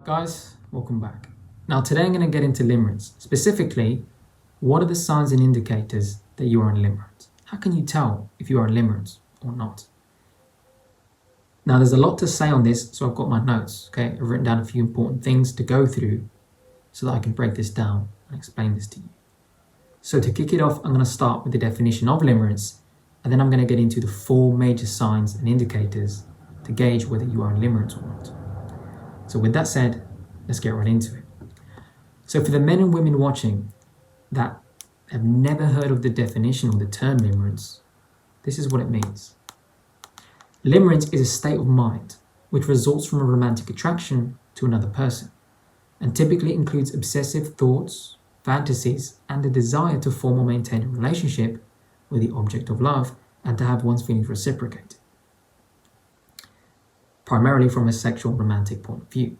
Guys, welcome back. Now today I'm going to get into limerence. Specifically, what are the signs and indicators that you are in limerence? How can you tell if you are in limerence or not? Now there's a lot to say on this, so I've got my notes, okay? I've written down a few important things to go through so that I can break this down and explain this to you. So to kick it off, I'm going to start with the definition of limerence, and then I'm going to get into the 4 major signs and indicators to gauge whether you are in limerence or not. So with that said, let's get right into it. So for the men and women watching that have never heard of the definition or the term limerence, this is what it means. Limerence is a state of mind which results from a romantic attraction to another person and typically includes obsessive thoughts, fantasies, and a desire to form or maintain a relationship with the object of love and to have one's feelings reciprocated, primarily from a sexual romantic point of view.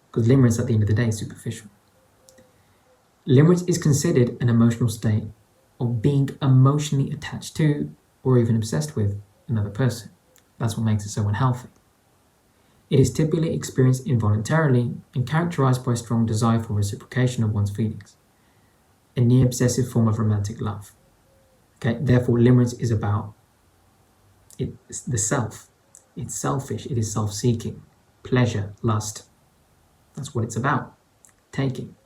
Because limerence at the end of the day is superficial. Limerence is considered an emotional state of being emotionally attached to or even obsessed with another person. That's what makes it so unhealthy. It is typically experienced involuntarily and characterized by a strong desire for reciprocation of one's feelings, a near-obsessive form of romantic love. Okay, therefore, limerence is about the self. It's selfish, it is self-seeking, pleasure, lust. That's what it's about, taking.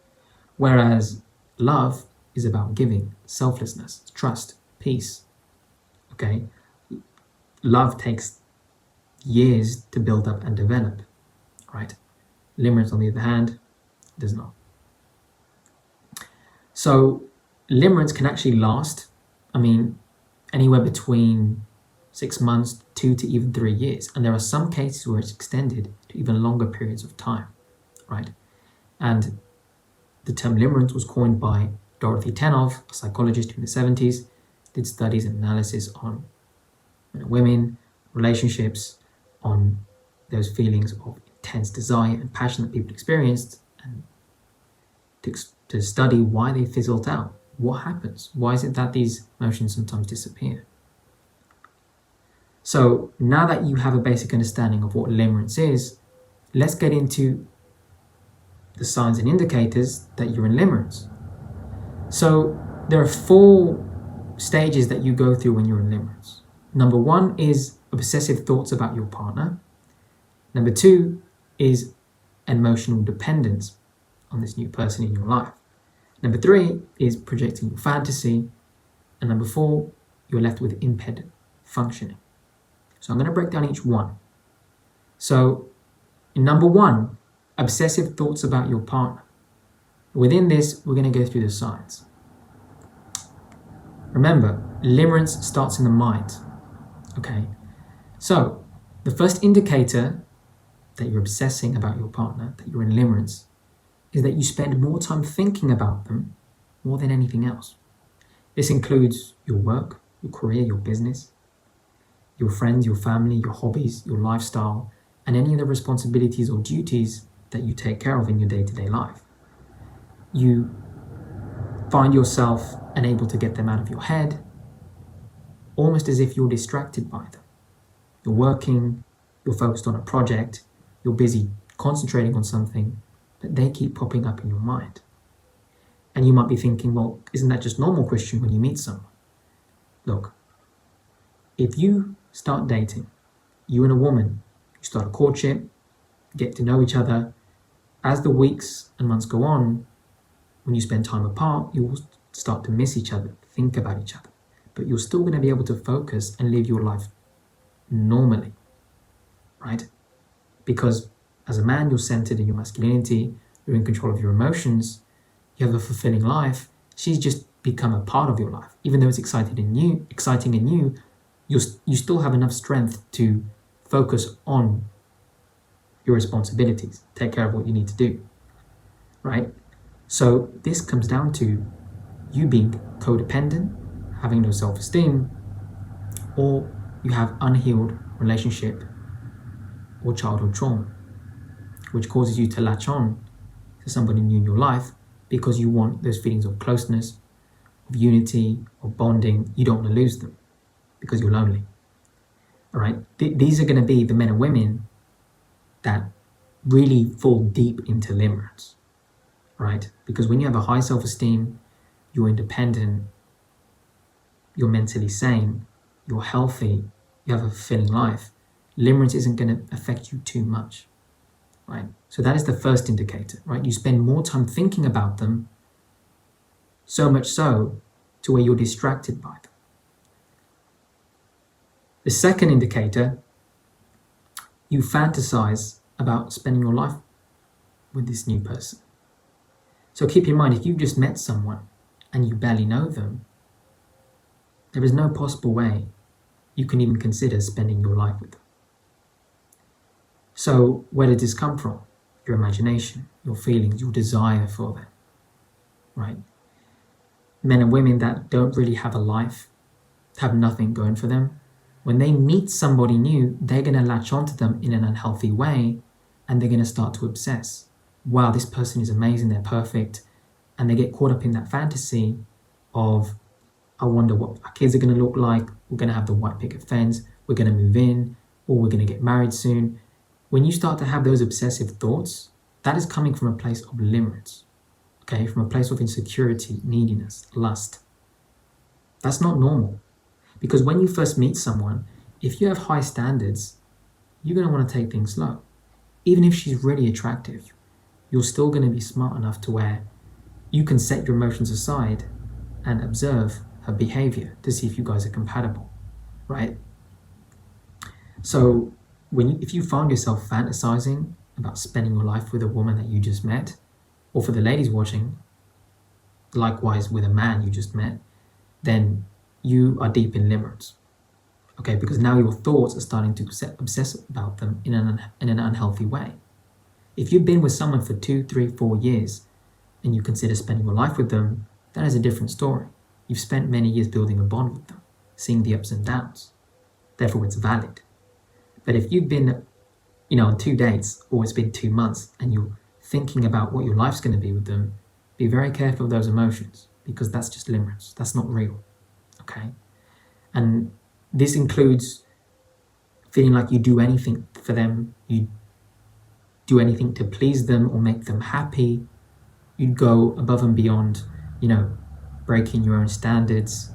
Whereas love is about giving, selflessness, trust, peace. Okay? Love takes years to build up and develop, right? Limerence, on the other hand, does not. So limerence can actually last, anywhere between 6 months, 2 to even 3 years. And there are some cases where it's extended to even longer periods of time, right? And the term limerence was coined by Dorothy Tennov, a psychologist in the 70s, did studies and analysis on women, relationships, on those feelings of intense desire and passion that people experienced, and to study why they fizzled out. What happens? Why is it that these emotions sometimes disappear? So now that you have a basic understanding of what limerence is, let's get into the signs and indicators that you're in limerence. So there are 4 stages that you go through when you're in limerence. Number 1 is obsessive thoughts about your partner. Number 2 is emotional dependence on this new person in your life. Number 3 is projecting your fantasy. And number 4, you're left with impaired functioning. So I'm going to break down each one. So in number 1, obsessive thoughts about your partner. Within this, we're going to go through the signs. Remember, limerence starts in the mind. Okay? So the first indicator that you're obsessing about your partner, that you're in limerence, is that you spend more time thinking about them more than anything else. This includes your work, your career, your business, your friends, your family, your hobbies, your lifestyle, and any of the responsibilities or duties that you take care of in your day-to-day life. You find yourself unable to get them out of your head, almost as if you're distracted by them. You're working, you're focused on a project, you're busy concentrating on something, but they keep popping up in your mind. And you might be thinking, well, isn't that just normal, Christian, when you meet someone? Look, if you start dating, you and a woman, you start a courtship, get to know each other. As the weeks and months go on, when you spend time apart, you will start to miss each other, think about each other. But you're still going to be able to focus and live your life normally, right? Because as a man, you're centered in your masculinity, you're in control of your emotions, you have a fulfilling life. She's just become a part of your life. Even though it's exciting and new, you still have enough strength to focus on your responsibilities, take care of what you need to do, right? So this comes down to you being codependent, having no self-esteem, or you have unhealed relationship or childhood trauma, which causes you to latch on to somebody new in your life because you want those feelings of closeness, of unity, of bonding. You don't want to lose them because you're lonely. All right, these are going to be the men and women that really fall deep into limerence, right? Because when you have a high self-esteem, you're independent, you're mentally sane, you're healthy, you have a fulfilling life, limerence isn't going to affect you too much, right? So that is the first indicator, right? You spend more time thinking about them, so much so to where you're distracted by them. The second indicator, you fantasize about spending your life with this new person. So keep in mind, if you've just met someone and you barely know them, there is no possible way you can even consider spending your life with them. So where did this come from? Your imagination, your feelings, your desire for them, right? Men and women that don't really have a life, have nothing going for them, when they meet somebody new, they're going to latch onto them in an unhealthy way, and they're going to start to obsess. Wow, this person is amazing, they're perfect. And they get caught up in that fantasy of, I wonder what our kids are going to look like. We're going to have the white picket fence. We're going to move in, or we're going to get married soon. When you start to have those obsessive thoughts, that is coming from a place of limerence, okay? From a place of insecurity, neediness, lust. That's not normal. Because when you first meet someone, if you have high standards, you're going to want to take things slow. Even if she's really attractive, you're still going to be smart enough to where you can set your emotions aside and observe her behavior to see if you guys are compatible, right? So if you find yourself fantasizing about spending your life with a woman that you just met, or for the ladies watching, likewise with a man you just met, then you are deep in limerence, okay? Because now your thoughts are starting to obsess about them in an unhealthy way. If you've been with someone for 2, 3, 4 years and you consider spending your life with them, that is a different story. You've spent many years building a bond with them, seeing the ups and downs. Therefore, it's valid. But if you've been, on 2 dates, or it's been 2 months, and you're thinking about what your life's going to be with them, be very careful of those emotions, because that's just limerence. That's not real. Okay, and this includes feeling like you do anything for them, you do anything to please them or make them happy. You'd go above and beyond, breaking your own standards,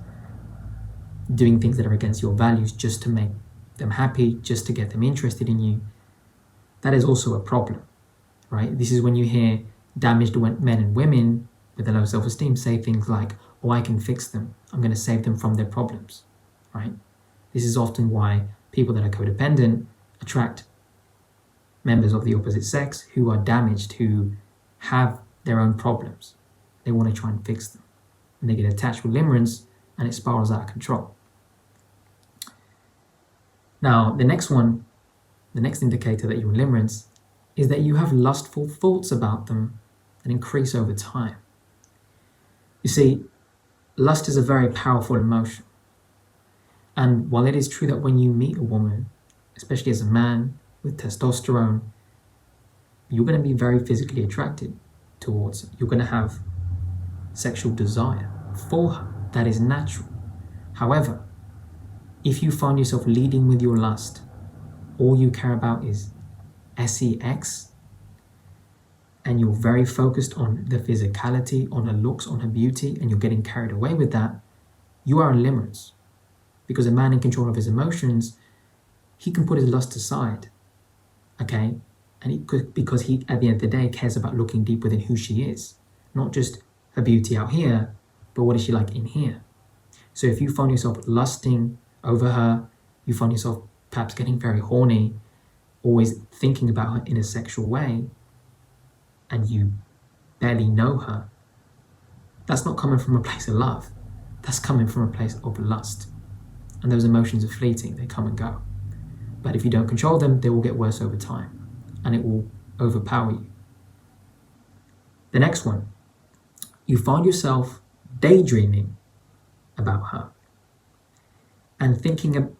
doing things that are against your values just to make them happy, just to get them interested in you. That is also a problem, right? This is when you hear damaged men and women with a low self-esteem say things like, oh, I can fix them. I'm going to save them from their problems, right? This is often why people that are codependent attract members of the opposite sex who are damaged, who have their own problems. They want to try and fix them. And they get attached with limerence, and it spirals out of control. Now, the next indicator that you're in limerence is that you have lustful thoughts about them that increase over time. You see, lust is a very powerful emotion. And while it is true that when you meet a woman, especially as a man with testosterone, you're going to be very physically attracted towards her. You're going to have sexual desire for her. That is natural. However, if you find yourself leading with your lust, all you care about is sex, and you're very focused on the physicality, on her looks, on her beauty, and you're getting carried away with that, you are in limerence. Because a man in control of his emotions, he can put his lust aside, okay? And because he, at the end of the day, cares about looking deep within who she is. Not just her beauty out here, but what is she like in here? So if you find yourself lusting over her, you find yourself perhaps getting very horny, always thinking about her in a sexual way, and you barely know her, that's not coming from a place of love. That's coming from a place of lust. And those emotions are fleeting, they come and go. But if you don't control them, they will get worse over time, and it will overpower you. The next one, you find yourself daydreaming about her and thinking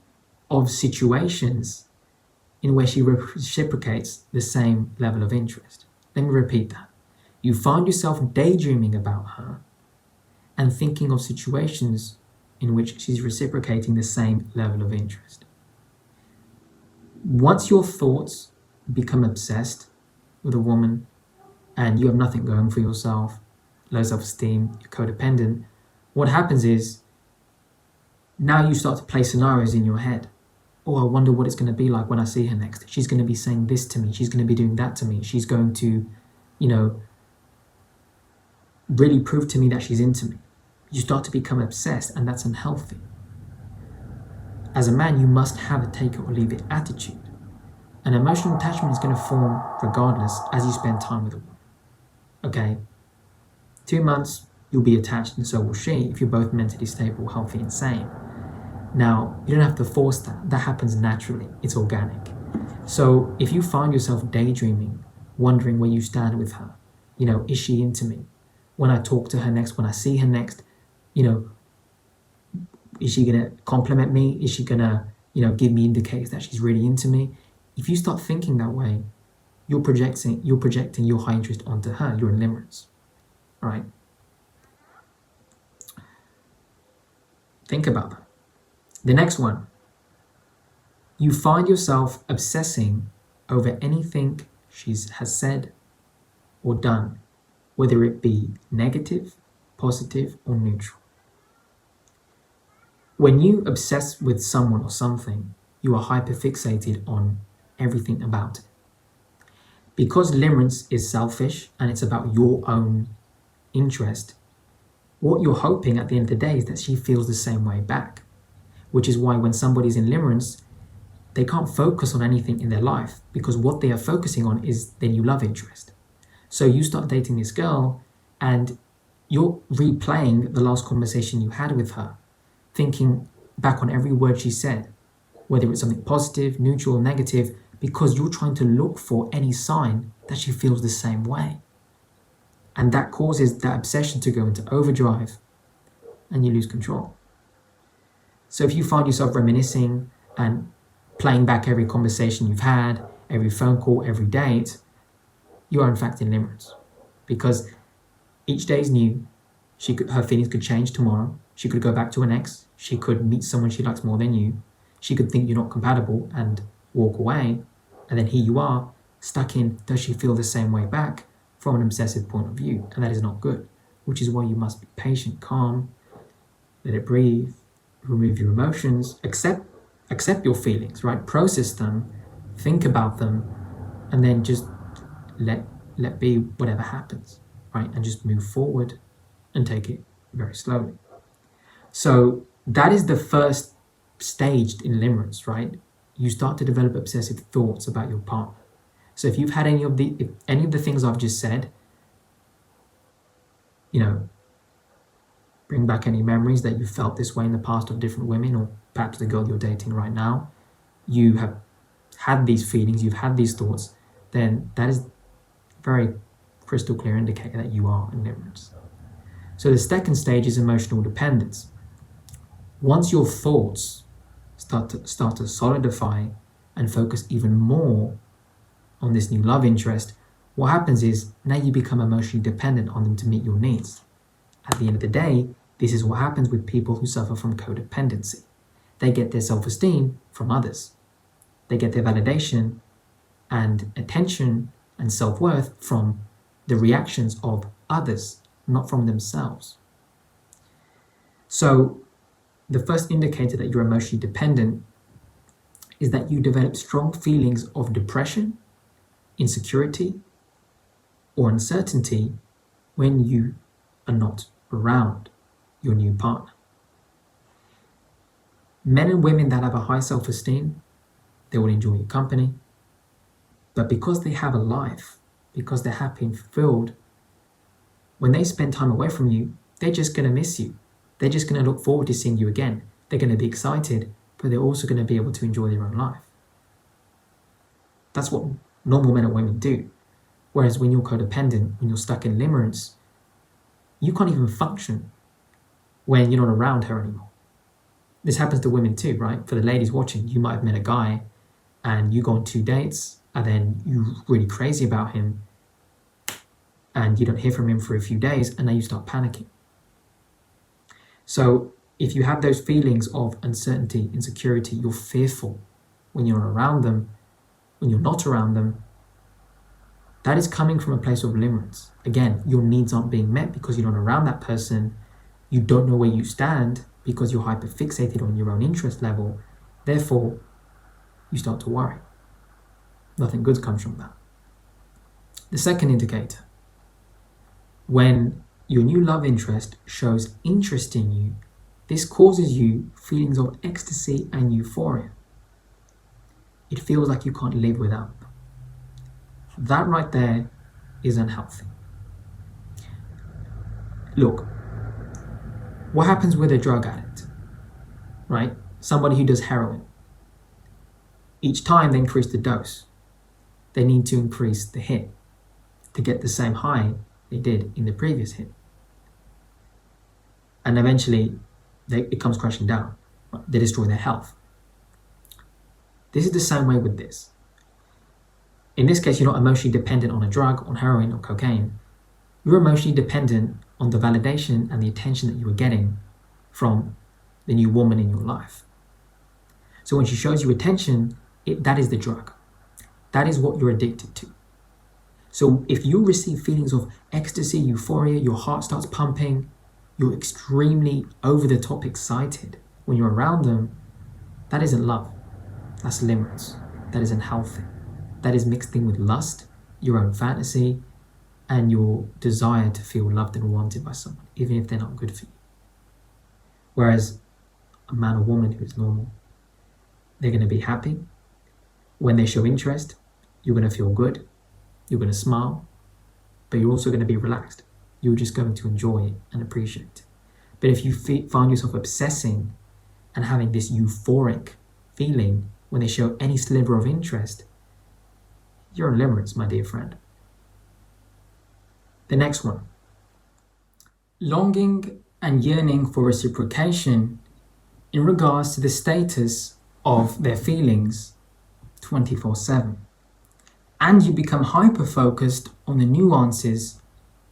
of situations in where she reciprocates the same level of interest. Let me repeat that. You find yourself daydreaming about her and thinking of situations in which she's reciprocating the same level of interest. Once your thoughts become obsessed, with a woman and you have nothing going for yourself, low self-esteem, you're codependent, what happens is now you start to play scenarios in your head. Oh, I wonder what it's going to be like when I see her next. She's going to be saying this to me. She's going to be doing that to me. She's going to, really prove to me that she's into me. You start to become obsessed, and that's unhealthy. As a man, you must have a take it or leave it attitude. An emotional attachment is going to form regardless as you spend time with a woman. Okay? 2 months, you'll be attached, and so will she if you're both mentally stable, healthy, and sane. Now, you don't have to force that. That happens naturally. It's organic. So if you find yourself daydreaming, wondering where you stand with her, is she into me? When I talk to her next, when I see her next, is she going to compliment me? Is she going to, give me indicators that she's really into me? If you start thinking that way, you're projecting your high interest onto her. You're in limerence, right? Think about that. The next one, you find yourself obsessing over anything she has said or done, whether it be negative, positive, or neutral. When you obsess with someone or something, you are hyperfixated on everything about it. Because limerence is selfish and it's about your own interest, what you're hoping at the end of the day is that she feels the same way back. Which is why when somebody's in limerence, they can't focus on anything in their life because what they are focusing on is their new love interest. So you start dating this girl and you're replaying the last conversation you had with her, thinking back on every word she said, whether it's something positive, neutral, or negative, because you're trying to look for any sign that she feels the same way. And that causes that obsession to go into overdrive and you lose control. So if you find yourself reminiscing and playing back every conversation you've had, every phone call, every date, you are in fact in limerence. Because each day is new. Her feelings could change tomorrow. She could go back to an ex. She could meet someone she likes more than you. She could think you're not compatible and walk away. And then here you are, stuck in, does she feel the same way back from an obsessive point of view? And that is not good, which is why you must be patient, calm, let it breathe, remove your emotions, accept your feelings, right? Process them, think about them, and then just let be whatever happens, right? And just move forward and take it very slowly. So that is the first stage in limerence, right? You start to develop obsessive thoughts about your partner. So if you've had any of the things I've just said, bring back any memories that you felt this way in the past of different women, or perhaps the girl you're dating right now, you have had these feelings, you've had these thoughts, then that is a very crystal clear indicator that you are in limerence. So the second stage is emotional dependence. Once your thoughts start to solidify and focus even more on this new love interest, what happens is now you become emotionally dependent on them to meet your needs. At the end of the day, this is what happens with people who suffer from codependency. They get their self-esteem from others. They get their validation and attention and self-worth from the reactions of others, not from themselves. So the first indicator that you're emotionally dependent is that you develop strong feelings of depression, insecurity, or uncertainty when you are not around your new partner. Men and women that have a high self-esteem, they will enjoy your company. But because they have a life, because they're happy and fulfilled, when they spend time away from you, they're just going to miss you. They're just going to look forward to seeing you again. They're going to be excited, but they're also going to be able to enjoy their own life. That's what normal men and women do. Whereas when you're codependent, when you're stuck in limerence, you can't even function when you're not around her anymore. This happens to women too, right? For the ladies watching, you might have met a guy and you go on 2 dates and then you're really crazy about him and you don't hear from him for a few days and now you start panicking. So if you have those feelings of uncertainty, insecurity, you're fearful when you're around them, when you're not around them, that is coming from a place of limerence. Again, your needs aren't being met because you're not around that person. You don't know where you stand because you're hyperfixated on your own interest level. Therefore, you start to worry. Nothing good comes from that. The second indicator, when your new love interest shows interest in you, this causes you feelings of ecstasy and euphoria. It feels like you can't live without them. That right there is unhealthy. Look, what happens with a drug addict, right? Somebody who does heroin. Each time they increase the dose, they need to increase the hit to get the same high they did in the previous hit. And eventually, it comes crashing down. They destroy their health. This is the same way with this. In this case, you're not emotionally dependent on a drug, on heroin or cocaine. You're emotionally dependent on the validation and the attention that you are getting from the new woman in your life. So when she shows you attention, that is the drug. That is what you're addicted to. So if you receive feelings of ecstasy, euphoria, your heart starts pumping, you're extremely over-the-top excited when you're around them, that isn't love. That's limerence. That is unhealthy. That is mixed in with lust, your own fantasy, and your desire to feel loved and wanted by someone, even if they're not good for you. Whereas a man or woman who is normal, they're going to be happy. When they show interest, you're going to feel good. You're going to smile, but you're also going to be relaxed. You're just going to enjoy it and appreciate it. But if you find yourself obsessing and having this euphoric feeling when they show any sliver of interest, you're in limerence, my dear friend. The next one. Longing and yearning for reciprocation in regards to the status of their feelings 24/7. And you become hyper-focused on the nuances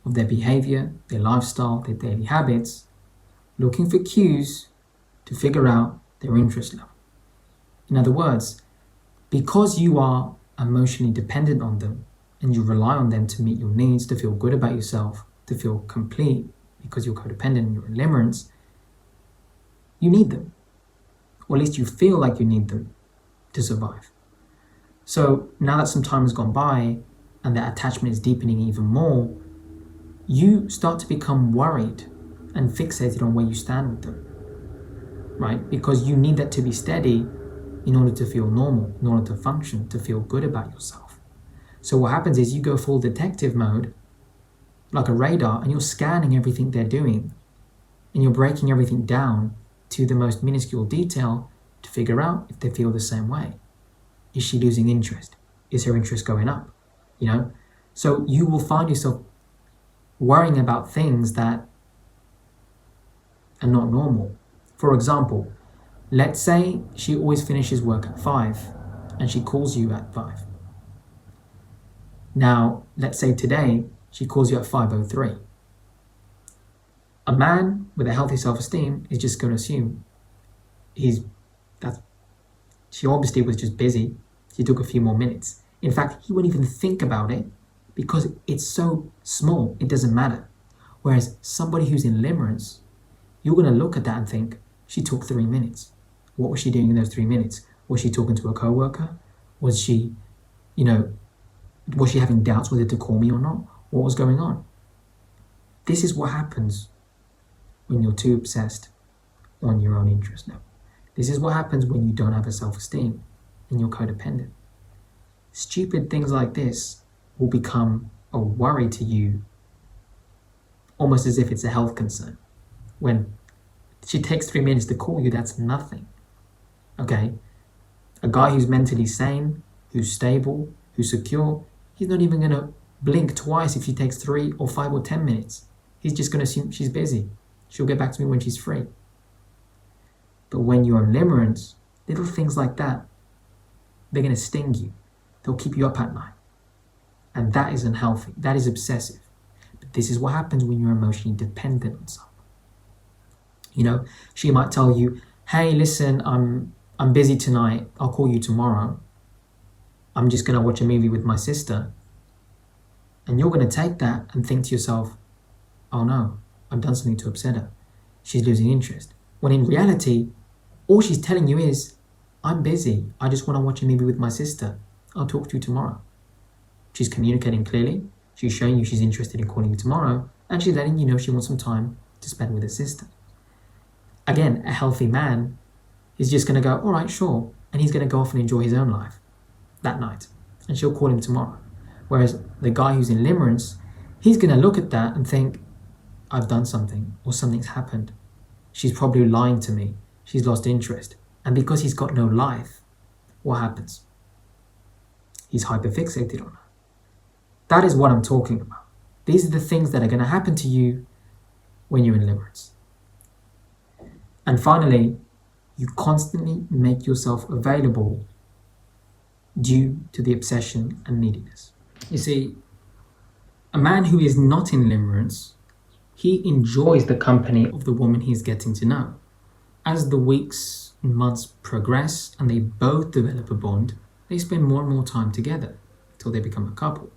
of their behavior, their lifestyle, their daily habits, looking for cues to figure out their interest level. In other words, because you are emotionally dependent on them and you rely on them to meet your needs, to feel good about yourself, to feel complete because you're codependent and you're in limerence, you need them. Or at least you feel like you need them to survive. So now that some time has gone by and that attachment is deepening even more, you start to become worried and fixated on where you stand with them, right? Because you need that to be steady in order to feel normal, in order to function, to feel good about yourself. So what happens is you go full detective mode, like a radar, and you're scanning everything they're doing, and you're breaking everything down to the most minuscule detail to figure out if they feel the same way. Is she losing interest? Is her interest going up? So you will find yourself worrying about things that are not normal. For example, let's say she always finishes work at 5 and she calls you at 5. Now, let's say today she calls you at 5:03. A man with a healthy self-esteem is just going to assume she obviously was just busy. She took a few more minutes. In fact, he wouldn't even think about it because it's so small, it doesn't matter. Whereas somebody who's in limerence, you're going to look at that and think, she took 3 minutes. What was she doing in those 3 minutes? Was she talking to a coworker? Was she, was she having doubts whether to call me or not? What was going on? This is what happens when you're too obsessed on your own interest now. This is what happens when you don't have a self-esteem and you're codependent. Stupid things like this will become a worry to you, almost as if it's a health concern. When she takes 3 minutes to call you, that's nothing. Okay? A guy who's mentally sane, who's stable, who's secure, he's not even going to blink twice if she takes 3 or 5 or 10 minutes. He's just going to assume she's busy. She'll get back to me when she's free. But when you're in limerence, little things like that, they're going to sting you. They'll keep you up at night. And that is unhealthy. That is obsessive. But this is what happens when you're emotionally dependent on someone. She might tell you, hey, listen, I'm busy tonight. I'll call you tomorrow. I'm just going to watch a movie with my sister. And you're going to take that and think to yourself, oh no, I've done something to upset her. She's losing interest. When in reality, all she's telling you is, I'm busy. I just want to watch a movie with my sister. I'll talk to you tomorrow. She's communicating clearly. She's showing you she's interested in calling you tomorrow. And she's letting you know she wants some time to spend with her sister. Again, a healthy man is just going to go, all right, sure. And he's going to go off and enjoy his own life that night. And she'll call him tomorrow. Whereas the guy who's in limerence, he's going to look at that and think, I've done something or something's happened. She's probably lying to me. She's lost interest. And because he's got no life, what happens? He's hyperfixated on her. That is what I'm talking about. These are the things that are going to happen to you when you're in limerence. And finally, you constantly make yourself available due to the obsession and neediness. You see, a man who is not in limerence, he enjoys the company of the woman he's getting to know. As the weeks and months progress and they both develop a bond, they spend more and more time together until they become a couple.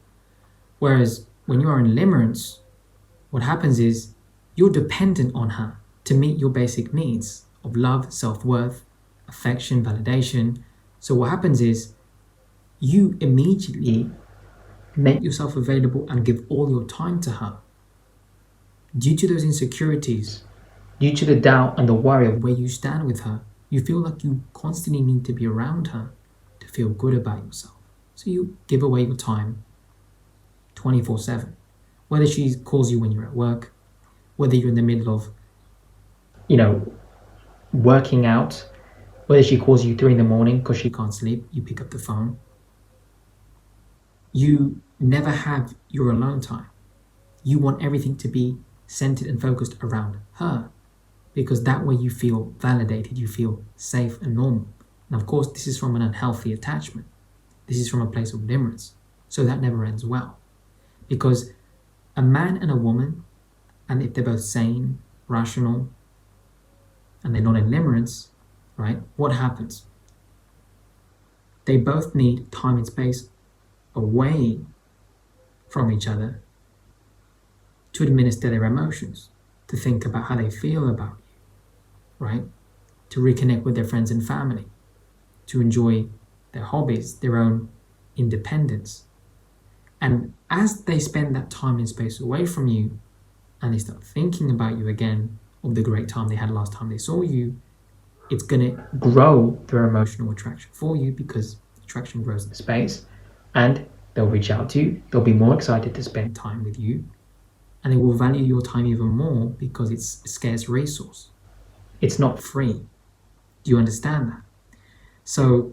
Whereas when you are in limerence, what happens is you're dependent on her to meet your basic needs of love, self-worth, affection, validation. So what happens is you immediately make yourself available and give all your time to her. Due to those insecurities, due to the doubt and the worry of where you stand with her, you feel like you constantly need to be around her to feel good about yourself. So you give away your time 24/7. Whether she calls you when you're at work, whether you're in the middle of, working out, whether she calls you 3 a.m. because she can't sleep, you pick up the phone. You never have your alone time. You want everything to be centered and focused around her, because that way you feel validated, you feel safe and normal. And of course, this is from an unhealthy attachment. This is from a place of limerence. So that never ends well. Because a man and a woman, and if they're both sane, rational, and they're not in limerence, right, what happens? They both need time and space away from each other to administer their emotions, to think about how they feel about you, right? To reconnect with their friends and family, to enjoy their hobbies, their own independence. And as they spend that time and space away from you, and they start thinking about you again, of the great time they had last time they saw you, it's going to grow their emotional attraction for you, because attraction grows in space, and they'll reach out to you, they'll be more excited to spend time with you, and they will value your time even more because it's a scarce resource. It's not free. Do you understand that? So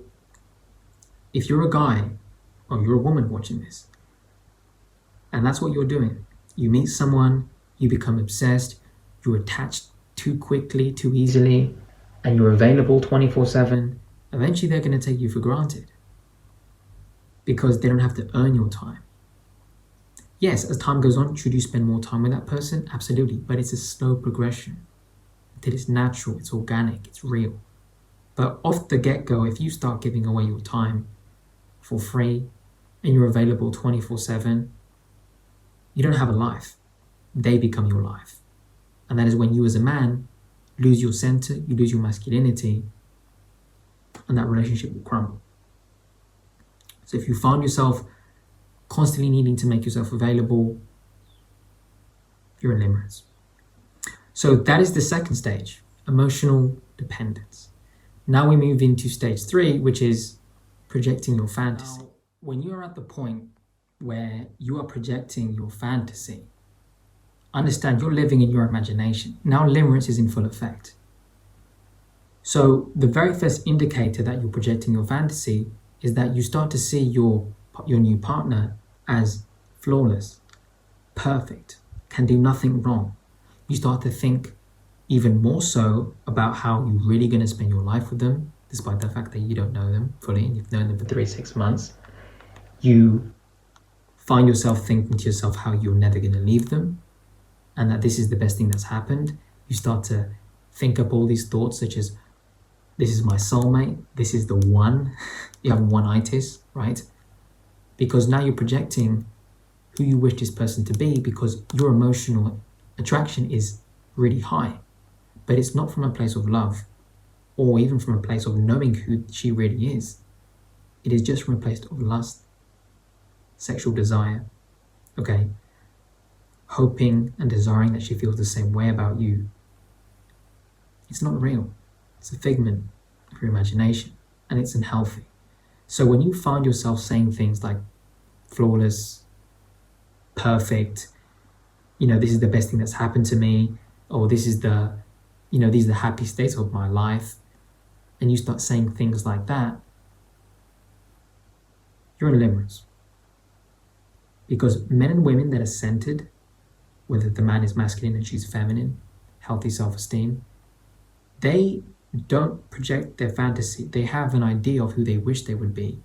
if you're a guy or you're a woman watching this, and that's what you're doing, you meet someone, you become obsessed, you're attached too quickly, too easily, and you're available 24/7, eventually they're going to take you for granted because they don't have to earn your time. Yes, as time goes on, should you spend more time with that person? Absolutely, but it's a slow progression. That it's natural, it's organic, it's real. But off the get-go, if you start giving away your time for free and you're available 24/7, you don't have a life. They become your life. And that is when you as a man lose your center, you lose your masculinity, and that relationship will crumble. So if you find yourself constantly needing to make yourself available, you're in limerence. So that is the second stage, emotional dependence. Now we move into stage 3, which is projecting your fantasy. Now, when you're at the point where you are projecting your fantasy, understand you're living in your imagination. Now limerence is in full effect. So the very first indicator that you're projecting your fantasy is that you start to see your new partner as flawless, perfect, can do nothing wrong. You start to think even more so about how you're really going to spend your life with them, despite the fact that you don't know them fully and you've known them for 3-6 months. You find yourself thinking to yourself how you're never going to leave them, and that this is the best thing that's happened. You start to think up all these thoughts such as, this is my soulmate, this is the one. You have one-itis, right? Because now you're projecting who you wish this person to be because your emotional attraction is really high. But it's not from a place of love or even from a place of knowing who she really is. It is just from a place of lust, sexual desire, okay? Hoping and desiring that she feels the same way about you. It's not real. It's a figment of your imagination, and it's unhealthy. So when you find yourself saying things like flawless, perfect, this is the best thing that's happened to me, or this is these are the happy states of my life, and you start saying things like that, you're in limerence. Because men and women that are centered, whether the man is masculine and she's feminine, healthy self-esteem, they don't project their fantasy. They have an idea of who they wish they would be,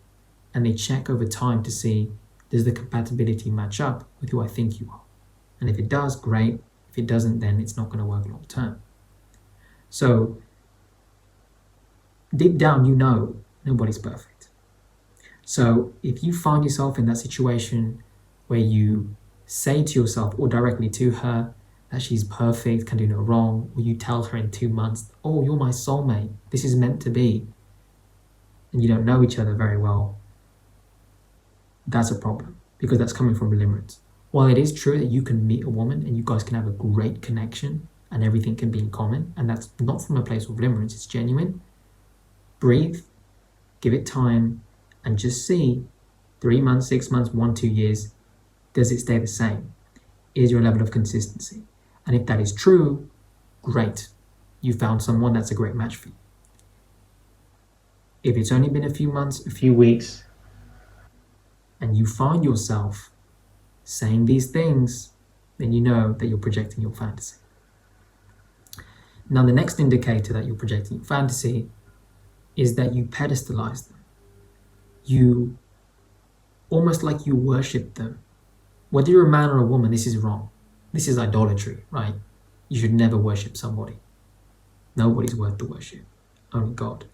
and they check over time to see, does the compatibility match up with who I think you are? And if it does, great. If it doesn't, then it's not going to work long term. So deep down, nobody's perfect. So if you find yourself in that situation where you say to yourself or directly to her that she's perfect, can do no wrong, or you tell her in 2 months, oh, you're my soulmate, this is meant to be, and you don't know each other very well, that's a problem, because that's coming from limerence. While it is true that you can meet a woman and you guys can have a great connection and everything can be in common, and that's not from a place of limerence, it's genuine, breathe, give it time, and just see 3 months, 6 months, 1, 2 years, does it stay the same? Is your level of consistency? And if that is true, great. You found someone that's a great match for you. If it's only been a few months, a few weeks, and you find yourself saying these things, then you know that you're projecting your fantasy. Now, the next indicator that you're projecting your fantasy is that you pedestalize them. You almost like you worship them. Whether you're a man or a woman, this is wrong. This is idolatry, right? You should never worship somebody. Nobody's worth the worship, only God.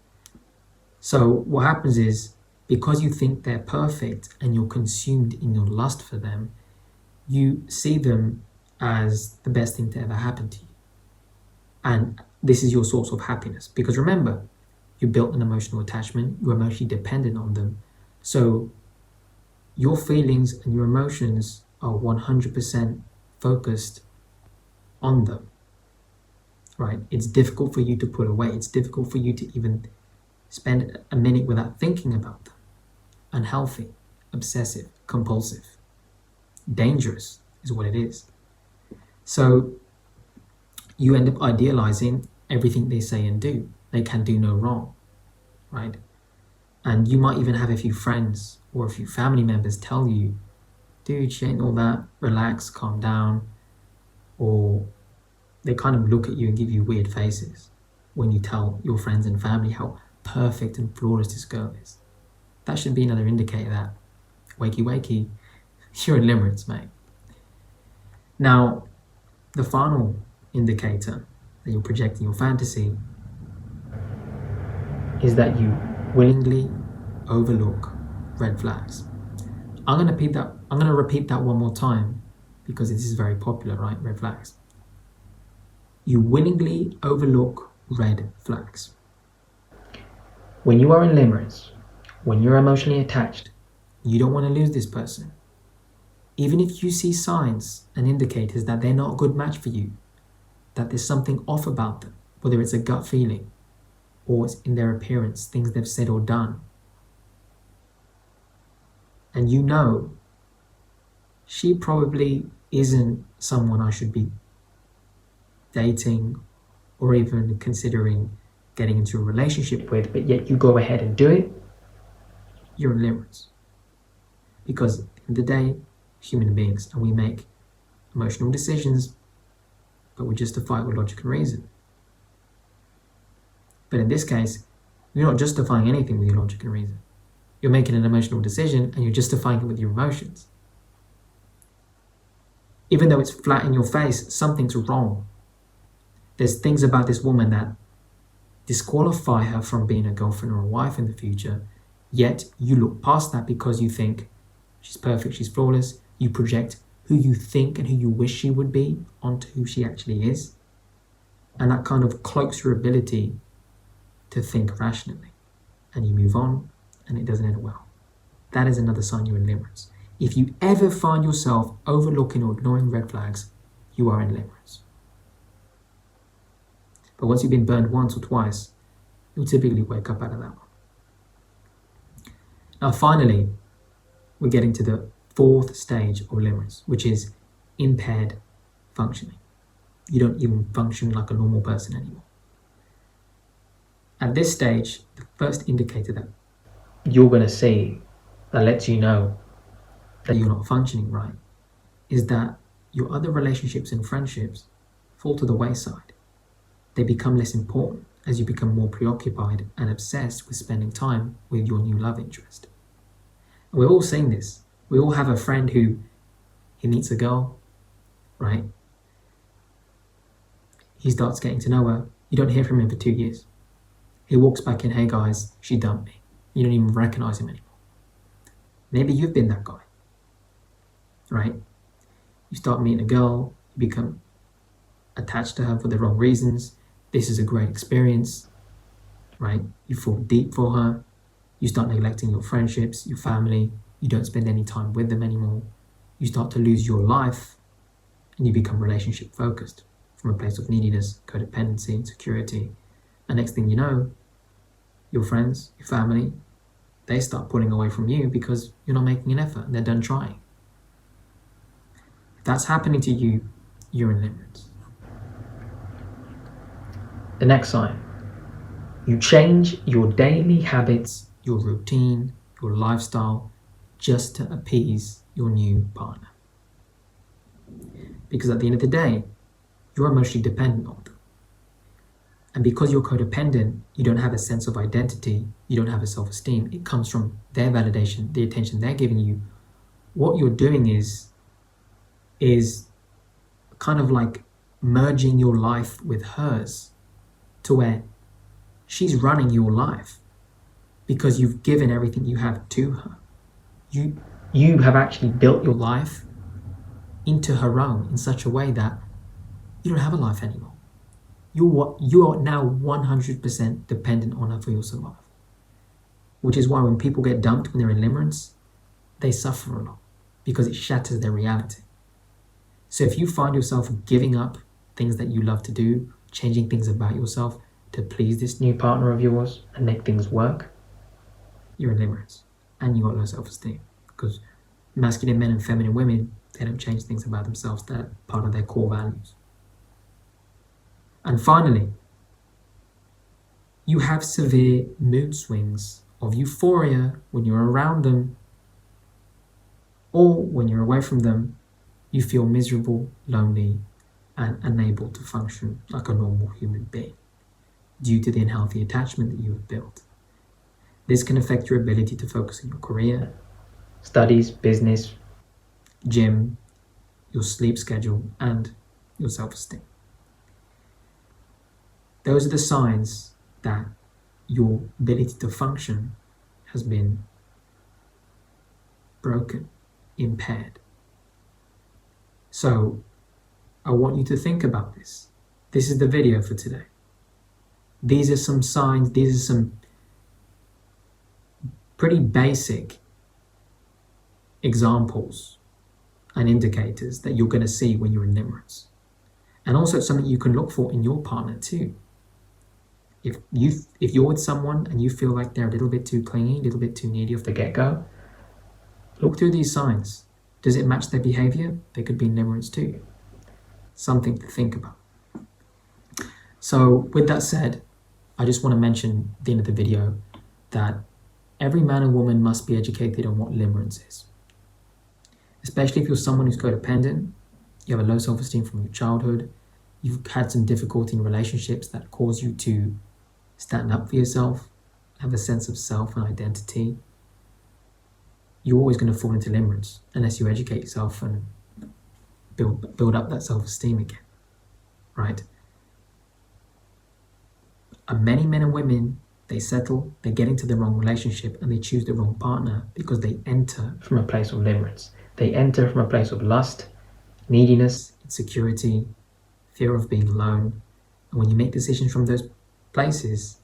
So what happens is, because you think they're perfect and you're consumed in your lust for them, you see them as the best thing to ever happen to you. And this is your source of happiness. Because remember, you built an emotional attachment, you're emotionally dependent on them. So your feelings and your emotions are 100% focused on them, right? It's difficult for you to put away. It's difficult for you to even spend a minute without thinking about them. Unhealthy, obsessive, compulsive, dangerous is what it is. So you end up idealizing everything they say and do. They can do no wrong, right? And you might even have a few friends or a few family members tell you, dude, she ain't all that, relax, calm down. Or they kind of look at you and give you weird faces when you tell your friends and family how perfect and flawless this girl is. That should be another indicator that, wakey wakey, you're in limerence, mate. Now, the final indicator that you're projecting your fantasy is that you willingly overlook red flags. I'm going to repeat that one more time because this is very popular, right? Red flags. You willingly overlook red flags. When you are in limerence, when you're emotionally attached, you don't want to lose this person. Even if you see signs and indicators that they're not a good match for you, that there's something off about them, whether it's a gut feeling or it's in their appearance, things they've said or done, and you know she probably isn't someone I should be dating or even considering getting into a relationship with, but yet you go ahead and do it, you're in limerence. Because at the end of the day, human beings, and we make emotional decisions, but we justify it with logic and reason. But in this case, you're not justifying anything with your logic and reason. You're making an emotional decision and you're justifying it with your emotions. Even though it's flat in your face, something's wrong. There's things about this woman that disqualify her from being a girlfriend or a wife in the future, yet you look past that because you think she's perfect, she's flawless, You project who you think and who you wish she would be onto who she actually is. And that kind of cloaks your ability to think rationally. And you move on, and it doesn't end well. That is another sign you're in limerence. If you ever find yourself overlooking or ignoring red flags, you are in limerence. But once you've been burned once or twice, you'll typically wake up out of that one. Now finally, we're getting to the fourth stage of limerence, which is impaired functioning. You don't even function like a normal person anymore. At this stage, the first indicator that you're going to see that lets you know that you're not functioning right is that your other relationships and friendships fall to the wayside. They become less important as you become more preoccupied and obsessed with spending time with your new love interest. And we're all saying this. We all have a friend who he meets a girl, right? He starts getting to know her. You don't hear from him for 2 years. He walks back in, hey guys, she dumped me. You don't even recognize him anymore. Maybe you've been that guy, right? You start meeting a girl, you become attached to her for the wrong reasons. This is a great experience, right? You fall deep for her. You start neglecting your friendships, your family. You don't spend any time with them anymore. You start to lose your life and you become relationship focused from a place of neediness, codependency, insecurity. And next thing you know, your friends, your family, they start pulling away from you because you're not making an effort and they're done trying. If that's happening to you, you're in limerence. The next sign, you change your daily habits, your routine, your lifestyle, just to appease your new partner. Because at the end of the day, you're emotionally dependent on them. And because you're codependent, you don't have a sense of identity, you don't have a self-esteem. It comes from their validation, the attention they're giving you. What you're doing is kind of like merging your life with hers to where she's running your life because you've given everything you have to her. You have actually built your life into her own in such a way that you don't have a life anymore. You are now 100% dependent on her for your survival. Which is why when people get dumped when they're in limerence, they suffer a lot because it shatters their reality. So if you find yourself giving up things that you love to do, changing things about yourself to please this new partner of yours and make things work, you're in limerence and you got low self-esteem because masculine men and feminine women, they don't change things about themselves that are part of their core values. And finally, you have severe mood swings of euphoria when you're around them, or when you're away from them, you feel miserable, lonely, and unable to function like a normal human being due to the unhealthy attachment that you have built. This can affect your ability to focus on your career, studies, business, gym, your sleep schedule, and your self-esteem. Those are the signs that your ability to function has been broken, impaired. So I want you to think about this. This is the video for today. These are some signs, these are some pretty basic examples and indicators that you're going to see when you're in limerence. And also it's something you can look for in your partner too. If you're with someone and you feel like they're a little bit too clingy, a little bit too needy off the get-go, look through these signs. Does it match their behavior? They could be in limerence too. Something to think about. So with that said, I just want to mention at the end of the video that every man and woman must be educated on what limerence is. Especially if you're someone who's codependent, you have a low self-esteem from your childhood, you've had some difficulty in relationships that cause you to stand up for yourself, have a sense of self and identity, you're always going to fall into limerence unless you educate yourself and build up that self-esteem again, right? And many men and women, they settle, they get into the wrong relationship and they choose the wrong partner because they enter from a place of limerence. They enter from a place of lust, neediness, insecurity, fear of being alone. And when you make decisions from those places,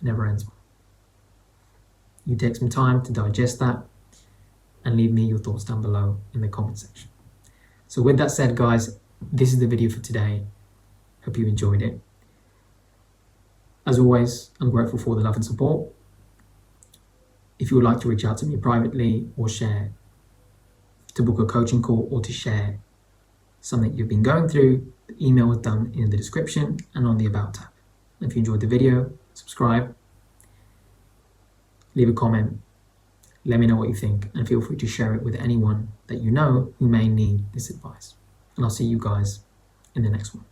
it never ends. You take some time to digest that and leave me your thoughts down below in the comment section. So with that said, guys, this is the video for today. Hope you enjoyed it. As always, I'm grateful for the love and support. If you would like to reach out to me privately or share, to book a coaching call or to share something you've been going through, the email is down in the description and on the About tab. If you enjoyed the video, subscribe, leave a comment, let me know what you think, and feel free to share it with anyone that you know who may need this advice. And I'll see you guys in the next one.